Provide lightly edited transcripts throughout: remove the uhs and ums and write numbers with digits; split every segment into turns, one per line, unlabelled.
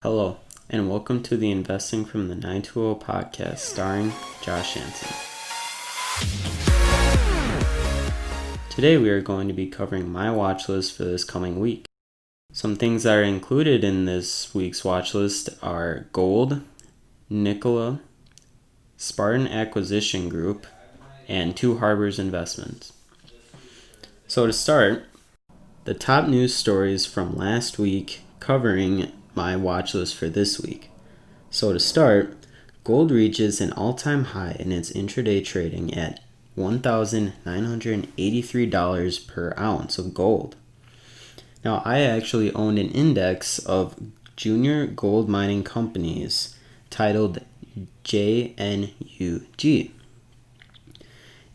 Hello, and welcome to the Investing from the 920 podcast starring Josh Hansen. Today we are going to be covering my watch list for this coming week. Some things that are included in this week's watch list are gold, Nikola, Spartan Acquisition Group, and Two Harbors Investments. So to start, the top news stories from last week covering my watch list for this week. So to start, gold reaches an all-time high in its intraday trading at $1,983 per ounce of gold. Now, I actually owned an index of junior gold mining companies titled JNUG.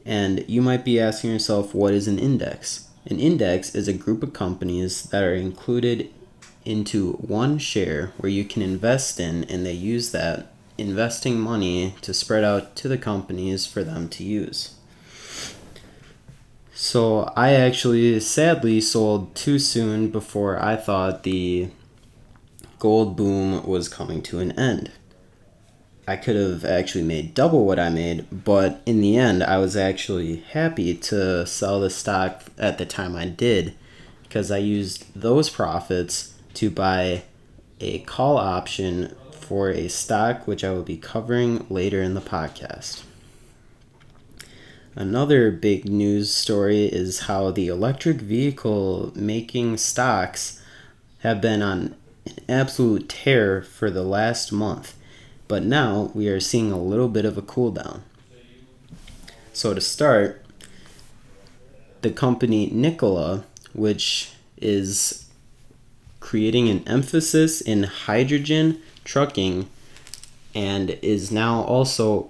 And you might be asking yourself, what is an index? An index is a group of companies that are included into one share where you can invest in, and they use that investing money to spread out to the companies for them to use. So I actually sadly sold too soon before I thought the gold boom was coming to an end. I could have actually made double what I made, but in the end I was actually happy to sell the stock at the time I did, because I used those profits to buy a call option for a stock which I will be covering later in the podcast. Another big news story is how the electric vehicle making stocks have been on an absolute tear for the last month, but now we are seeing a little bit of a cool down. So to start, the company Nikola, which is creating an emphasis in hydrogen trucking and is now also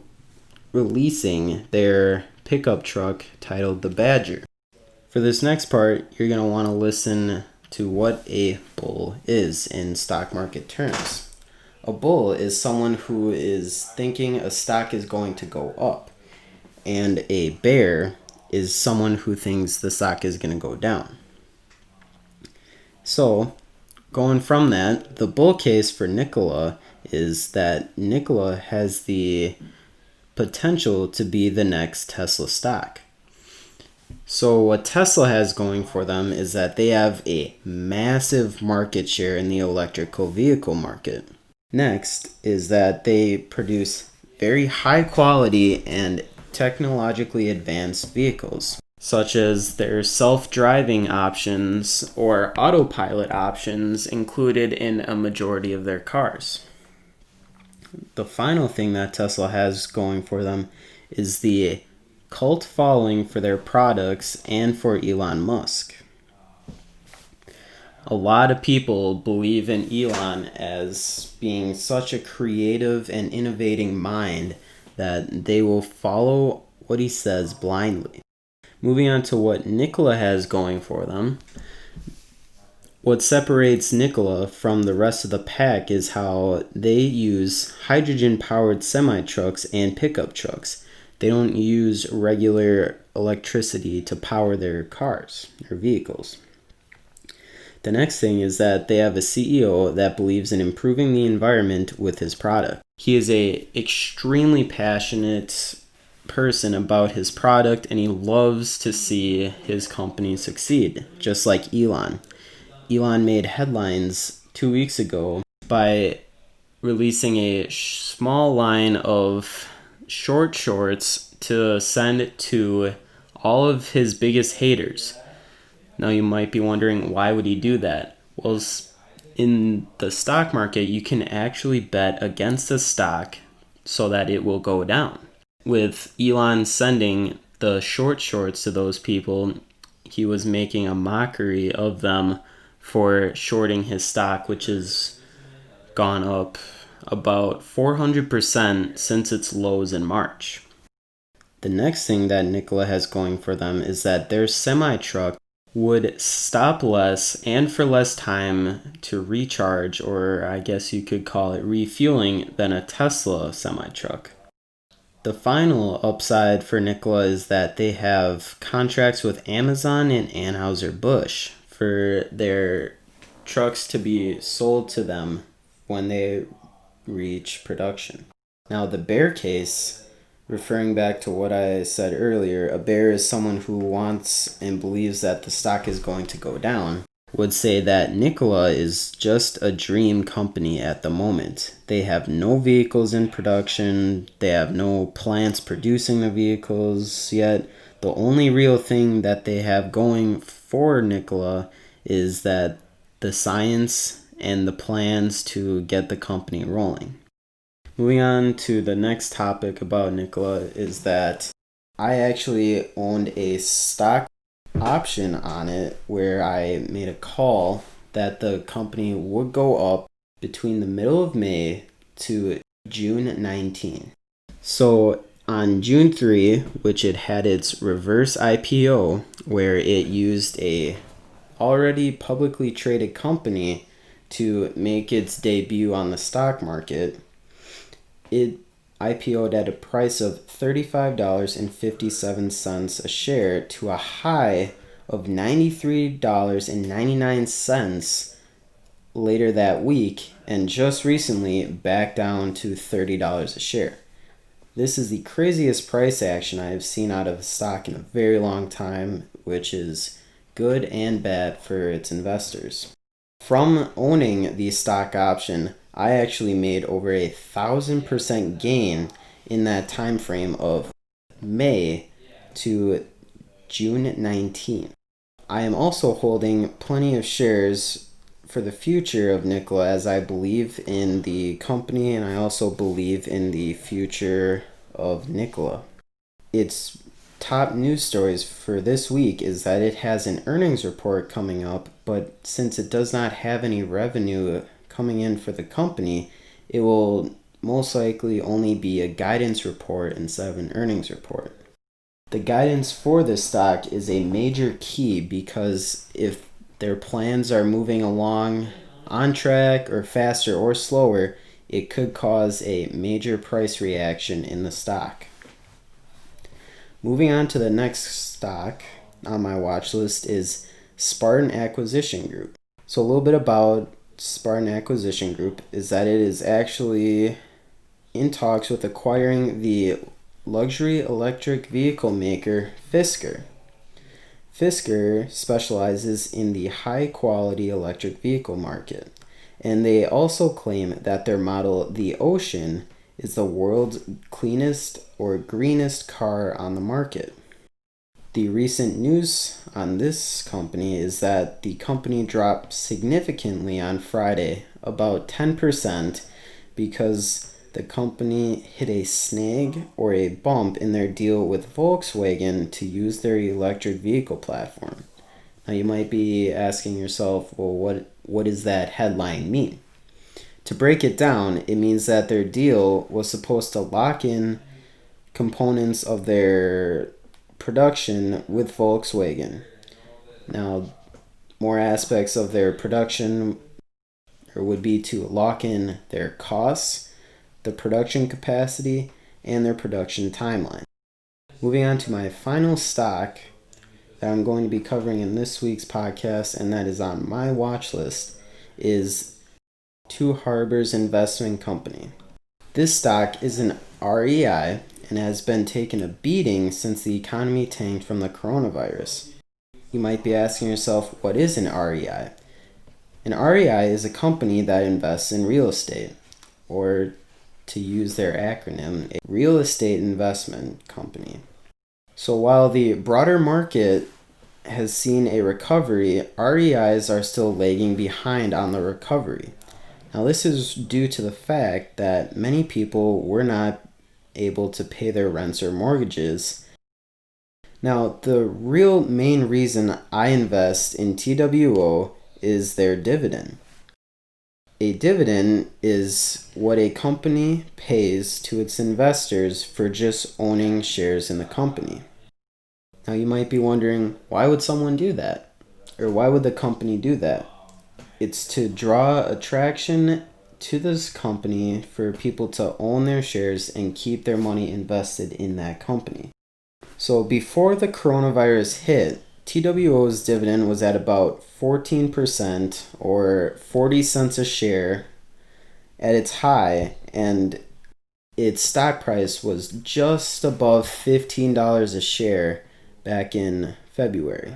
releasing their pickup truck titled the Badger. For this next part, you're going to want to listen to what a bull is in stock market terms. A bull is someone who is thinking a stock is going to go up, and a bear is someone who thinks the stock is going to go down. So, going from that, the bull case for Nikola is that Nikola has the potential to be the next Tesla stock. So what Tesla has going for them is that they have a massive market share in the electrical vehicle market. Next is that they produce very high quality and technologically advanced vehicles, such as their self-driving options or autopilot options included in a majority of their cars. The final thing that Tesla has going for them is the cult following for their products and for Elon Musk. A lot of people believe in Elon as being such a creative and innovating mind that they will follow what he says blindly. Moving on to what Nikola has going for them. What separates Nikola from the rest of the pack is how they use hydrogen-powered semi-trucks and pickup trucks. They don't use regular electricity to power their cars or vehicles. The next thing is that they have a CEO that believes in improving the environment with his product. He is an extremely passionate person about his product, and he loves to see his company succeed, just like Elon. Elon made headlines 2 weeks ago by releasing a small line of short shorts to send to all of his biggest haters. Now you might be wondering, why would he do that? Well, in the stock market, you can actually bet against a stock so that it will go down. With Elon sending the short shorts to those people, he was making a mockery of them for shorting his stock, which has gone up about 400% since its lows in March. The next thing that Nikola has going for them is that their semi-truck would stop less and for less time to recharge, or I guess you could call it refueling, than a Tesla semi-truck. The final upside for Nikola is that they have contracts with Amazon and Anheuser-Busch for their trucks to be sold to them when they reach production. Now, the bear case, referring back to what I said earlier, a bear is someone who wants and believes that the stock is going to go down, would say that Nikola is just a dream company at the moment. They have no vehicles in production, they have no plants producing the vehicles yet. The only real thing that they have going for Nikola is that the science and the plans to get the company rolling. Moving on to the next topic about Nikola is that I actually owned a stock option on it where I made a call that the company would go up between the middle of May to June 19. So on June 3, which it had its reverse IPO, where it used a already publicly traded company to make its debut on the stock market, it IPO'd at a price of $35.57 a share to a high of $93.99 later that week, and just recently back down to $30 a share. This is the craziest price action I have seen out of a stock in a very long time, which is good and bad for its investors. From owning the stock option, I actually made over 1,000% gain in that time frame of May to June 19. I am also holding plenty of shares for the future of Nikola, as I believe in the company and I also believe in the future of Nikola. Its top news stories for this week is that it has an earnings report coming up, but since it does not have any revenue coming in for the company, it will most likely only be a guidance report instead of an earnings report. The guidance for this stock is a major key because if their plans are moving along on track or faster or slower, it could cause a major price reaction in the stock. Moving on to the next stock on my watch list is Spartan Acquisition Group. So a little bit about Spartan Acquisition Group is that it is actually in talks with acquiring the luxury electric vehicle maker Fisker. Fisker specializes in the high quality electric vehicle market, and they also claim that their model, the Ocean, is the world's cleanest or greenest car on the market. The recent news on this company is that the company dropped significantly on Friday, about 10%, because the company hit a snag or a bump in their deal with Volkswagen to use their electric vehicle platform. Now you might be asking yourself, well, what does that headline mean? To break it down, it means that their deal was supposed to lock in components of their production with Volkswagen. Now, more aspects of their production would be to lock in their costs, the production capacity, and their production timeline. Moving on to my final stock that I'm going to be covering in this week's podcast, and that is on my watch list, is Two Harbors Investment Company. This stock is an REI and has been taking a beating since the economy tanked from the coronavirus. You might be asking yourself, what is an REI? An REI is a company that invests in real estate, or to use their acronym, a real estate investment company. So while the broader market has seen a recovery, REIs are still lagging behind on the recovery. Now this is due to the fact that many people were not able to pay their rents or mortgages. Now the real main reason I invest in TWO is their dividend. A dividend is what a company pays to its investors for just owning shares in the company. Now you might be wondering, why would someone do that? Or why would the company do that? It's to draw attraction to this company for people to own their shares and keep their money invested in that company. So before the coronavirus hit, TWO's dividend was at about 14% or 40 cents a share at its high, and its stock price was just above $15 a share back in February.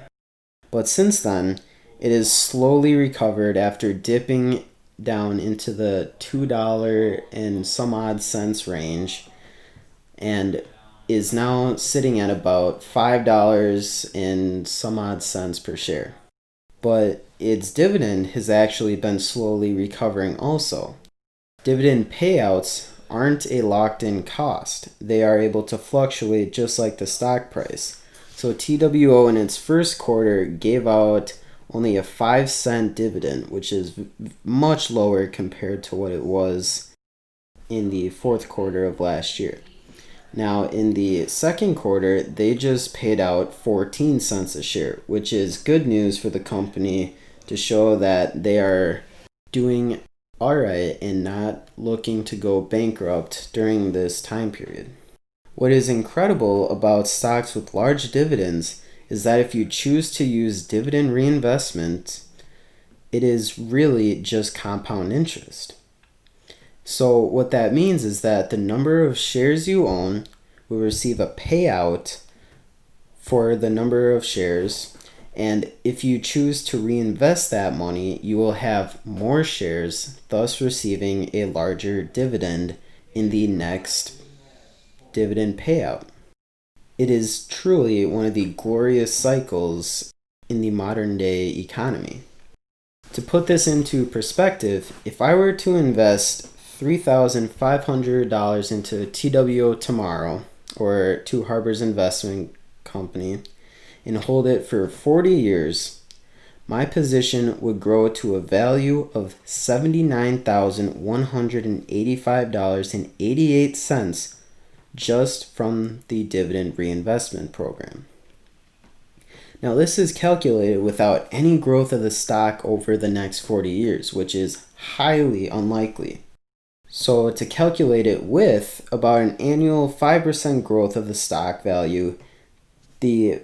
But since then, it has slowly recovered after dipping down into the $2 and some odd cents range, and is now sitting at about $5 and some odd cents per share. But its dividend has actually been slowly recovering also. Dividend payouts aren't a locked-in cost. They are able to fluctuate just like the stock price. So TWO in its first quarter gave out only a 5-cent dividend, which is much lower compared to what it was in the fourth quarter of last year. Now, in the second quarter, they just paid out 14 cents a share, which is good news for the company to show that they are doing all right and not looking to go bankrupt during this time period. What is incredible about stocks with large dividends is that if you choose to use dividend reinvestment, it is really just compound interest. So what that means is that the number of shares you own will receive a payout for the number of shares, and if you choose to reinvest that money, you will have more shares, thus receiving a larger dividend in the next dividend payout. It is truly one of the glorious cycles in the modern day economy. To put this into perspective, if I were to invest $3,500 into TWO tomorrow, or Two Harbors Investment Company, and hold it for 40 years, my position would grow to a value of $79,185.88 just from the dividend reinvestment program. Now, this is calculated without any growth of the stock over the next 40 years, which is highly unlikely. So to calculate it with about an annual 5% growth of the stock value, the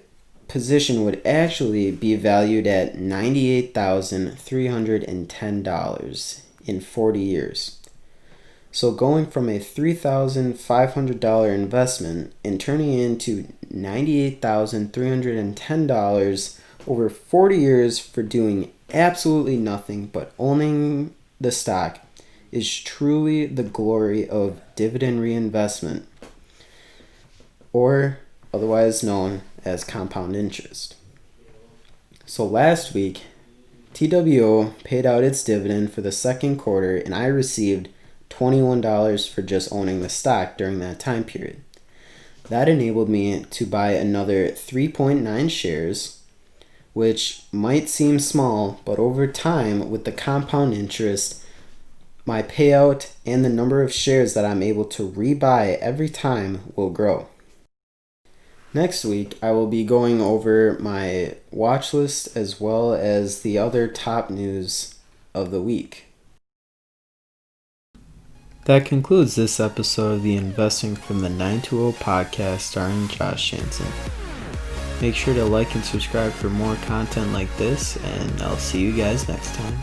position would actually be valued at $98,310 in 40 years. So going from a $3,500 investment and turning it into $98,310 over 40 years for doing absolutely nothing but owning the stock is truly the glory of dividend reinvestment, or otherwise known as compound interest. So last week, TWO paid out its dividend for the second quarter, and I received $21 for just owning the stock during that time period. That enabled me to buy another 3.9 shares, which might seem small, but over time, with the compound interest, my payout and the number of shares that I'm able to rebuy every time will grow. Next week, I will be going over my watch list as well as the other top news of the week. That concludes this episode of the Investing from the 920 podcast starring Josh Jansen. Make sure to like and subscribe for more content like this, and I'll see you guys next time.